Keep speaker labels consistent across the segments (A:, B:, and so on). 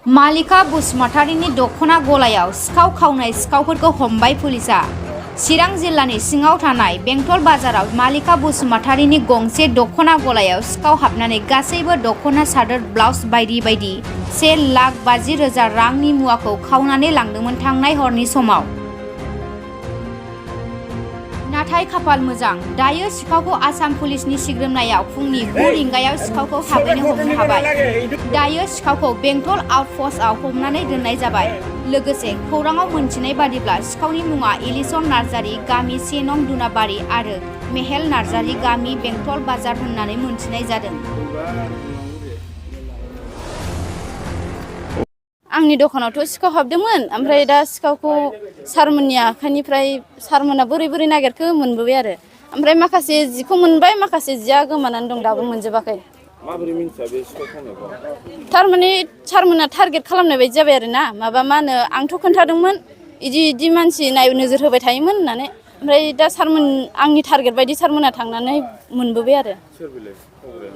A: मालिका बसुमतारीनि दख'ना गलायाव सिखाव खावनाय सिखावफोरखौ हमबाय पुलिसा। चिरां जिल्लानि सिङाव थानाय बेंटल बाजाराव मालिका बसुमतारीनि गंसे दख'ना गलायाव सिखाव हाबनानै गासैबो दख'ना सादोर ब्लाउस बायदि बायदि 1,50,000 रांनि मुवाखौ खावनानै लांदोंमोन थांनाय हरनि समाव। नाथाय खाफाल मोजां, दायो सिखावखौ आसाम पुलिसनि सिग्रोमनायाव फुंनि 9 रिंगायाव सिखावखौ थाबैनो हमनो हाबाय। दायो सिखावखौ बेंटल आउटपस्टआव हमनानै दोननाय जाबाय। लोगोसे खौराङाव मोनथिनाय बादिब्ला सिखावनि मुङा इलिसन नार्जारी गामि 1 नं दुनाबारि आरो मेहेल नार्जारी गामि बेंटल बाजार होननानै मोनथिनाय जादों।
B: आंनि दखानावथ' सिखाव हाबदोंमोन, ओमफ्राय दा सिखावखौ सारमोननि आखाइनिफ्राय सारमोना बोरै बोरै नागिरखो मोनबोबाय आरो। ओमफ्राय माखासे जिखौ मोनबाय, माखासे जिया गोमानानै दं, दाबो मोनजोबाखै।
C: माबोरै मिन्थिया बे सिखाव खावनायखौ?
B: थारमाने सारमोना टारगेट खालामनाय बायदि जाबाय आरो ना। मा होनो, आंथ' खोन्थादोंमोन इदि मानसि नोजोर होबाय थायोमोन होननानै। ओमफ्राय दा सारमोन आंनि टारगेट बायदि सारमोना थांनानै मोनबोबाय आरो।
C: सोर बेलाय खावग्राया?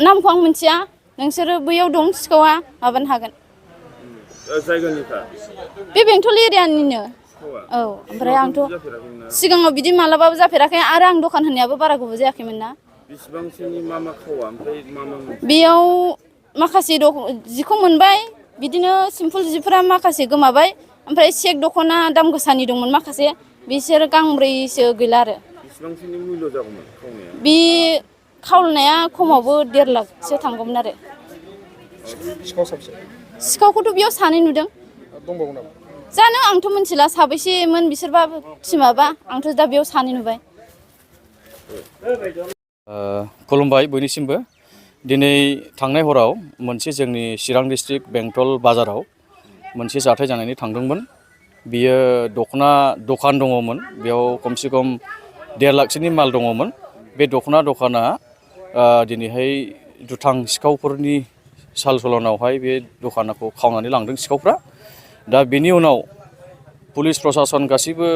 B: नामखौ आं मिथिया, नोंसोरो बैयाव दं सिखावा माबानो हागोन।
C: जायगानिखा?
B: बे बेंटल एरियानिनो। औ, ओमफ्राय आंथ' सिगाङाव बिदि मालाबाबो जाफेराखै आरो आं दखान होनायाबो बारा गोबाव जायाखैमोन ना।
C: बेसेबांसोनि मा खावा, ओमफ्राय मा
B: बेयाव माखासे जिखौ मोनबाय, बिदिनो सिम्पोल जिफोरा माखासे गोमाबाय। ओमफ्राय सेक दख'ना दाम गोसानि दंमोन माखासे, बिसोर गांब्रैसो गैला आरो।
C: बेसेबांसोनि मुल्य जागौमोन खावनाया?
B: बे खावनाया खमावबो 1.5 लाखसो थांगौमोन आरो।
D: सिखाव साबसे?
B: सिखावखौथ' बेयाव सानै नुदों।
D: दंबावो नामा?
B: जानो आंथ' मिथिला साबैसेमोन बिसोरबा टिमाबा, आंथ' दा बेयाव सानै नुबाय।
E: खुलुमबाय बयनिसिमबो। दिनै थांनाय हराव मोनसे जोंनि चिरां डिस्ट्रिक्ट बेंटल बाजाराव मोनसे जाथाय जानानै थांदोंमोन। बियो दख'ना दखान दङमोन, बेयाव खमसे खम 1.5 लाखसोनि माल दङमोन। बे दख'ना दखाना दिनैहाय दुथां सिखावफोरनि साल सलनावहाय बे दखानखौ खावनानै लांदों सिखावफ्रा। दा बेनि उनाव पुलिस प्रसासन गासैबो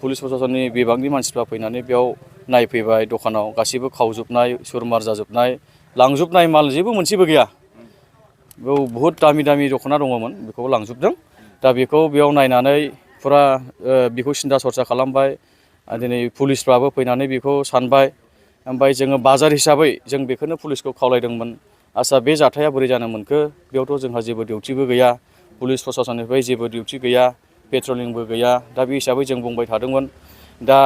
E: पुलिस प्रसासननि बिबांनि मानसिफ्रा फैनानै बेयाव नायफैबाय। दखानाव गासैबो खावजोबनाय, सुरमार जाजोबनाय, लांजोबनाय माल जेबो मोनसेबो गैया। बेयाव बहुद दामि दामि दख'ना दङमोन, बेखौ लांजोबदों। दा बेखौ बेयाव नायनानै फुरा बेखौ सिन्था सरसा खालामबाय। दिनै पुलिसफ्राबो फैनानै बेखौ सानबाय। ओमफ्राय जोङो बाजार हिसाबै जों बेखौनो पुलिसखौ खावलायदोंमोन, आच्चा बे जाथाया बोरै जानो मोनखो? बेयावथ' जोंहा जेबो डिउटिबो गैया, पुलिस प्रसासननिफ्राय जेबो डिउटि गैया, पेट्रलिंबो गैया। दा बे हिसाबै जों बुंबाय थादोंमोन। दा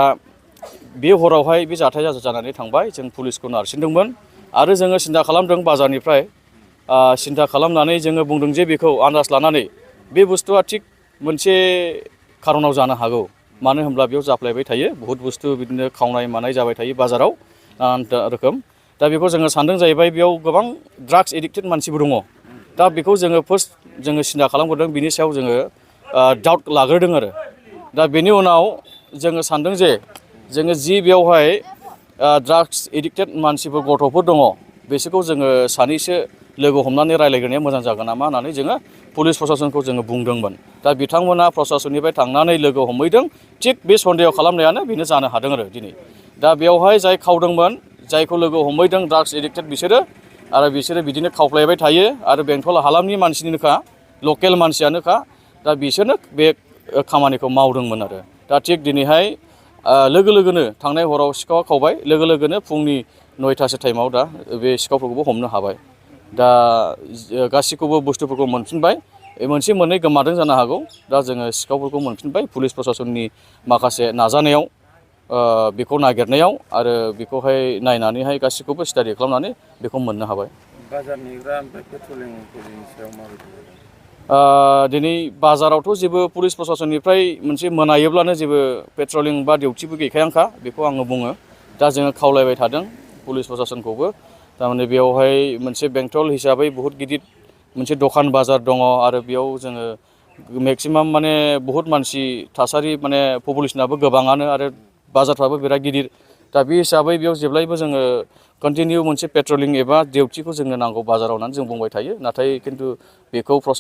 E: बे हरावहाय बे जाथाया जानानै थांबाय, जों पुलिसखौ नारसिनदोंमोन आरो जोङो सिन्था खालामदों बाजारनिफ्राय सिन्था खालामनानै जोङो बुंदों जे बेखौ आन्दाज लानानै बे बुस्थुआ थिग मोनसे खारनाव जानो हागौ। मानो होनब्ला बेयाव जाफ्लायबाय थायो, बहुद बुस्थु बिदिनो खावनाय मानाय जाबाय थायो बाजाराव नानानथा रोखोम। दा बेखौ जोङो सानदों जाहैबाय बेयाव गोबां ड्राग्स एडिक्टेड मानसिबो दङ। दा बेखौ जोङो फार्स्ट जोङो सिन्था खालामग्रोदों, बिनि सायाव जोङो डाउट लाग्रोदों आरो। दा बेनि उनाव जोङो सानदों जे जोङो जि बेयावहाय ड्राग्स एडिक्टेड मानसिफोर गथ'फोर दङ, बिसोरखौ जोङो सानैसो लोगो हमनानै रायज्लायग्रोनाया मोजां जागोन नामा होननानै जोङो पुलिस प्रसासनखौ जोङो बुंदोंमोन। दा बिथांमोना प्रसासननिफ्राय थांनानै लोगो हमहैदों। थिग बे सन्देह खालामनायानो बेनो जानो हादों आरो दिनै। दा बेवहाय जाय खावदोंमोन, जायखौ लोगो हमहैदों ड्राग्स एडिक्टेड बिसोरो, आरो बिसोरो बिदिनो खावफ्लायबाय थायो आरो बेंटल हालामनि मानसिनिनोखा, लकेल मानसियानोखा। दा बिसोरनो बे खामानिखौ मावदोंमोन आरो। दा थिग दिनैहाय लोगो लोगोनो थांनाय हराव सिखावा खावबाय, लोगो लोगोनो फुंनि 9टासो टाइमाव दा बे सिखावफोरखौबो हमनो हाबाय। दा गासैखौबो बुस्थुफोरखौ मोनफिनबाय, मोनसे मोननै गोमादों जानो हागौ। दा जोङो सिखावफोरखौ मोनफिनबाय पुलिस प्रसासननि माखासे नाजानायाव, बेखौ नागिरनायाव आरो बेखौहाय नायनानैहाय गासैखौबो स्टाडि खालामनानै बेखौ मोननो हाबाय।
C: बाजार नेग्रा ओमफ्राय पेट्रलिंफोरनि सायाव माबायदि?
E: दिनै बाजारावथ' जेबो पुलिस प्रसासननिफ्राय मोनसे मोनायोब्लानो जेबो पेट्रलिं बा डिउटिबो गैखायानोखा, बेखौ आङो बुङो। दा जोङो खावलायबाय थादों पुलिस प्रसासनखौबो। थारमाने बेयावहाय मोनसे बेंटल हिसाबै बहुद गिदिर मोनसे दखान बाजार दङ आरो बेयाव जोङो मेक्सिमाम माने बहुद मानसि थासारि, माने पपुलेसनाबो गोबाङानो आरो बाजारफ्राबो बिराद गिदिर। दा बे हिसाबै बेयाव जेब्लायबो जोङो कन्टिनिउ मोनसे पेट्रलिं एबा डिउटिखौ जोंनो नांगौ बाजाराव होननानै जों बुंबाय थायो। नाथाय खिन्थु बेखौ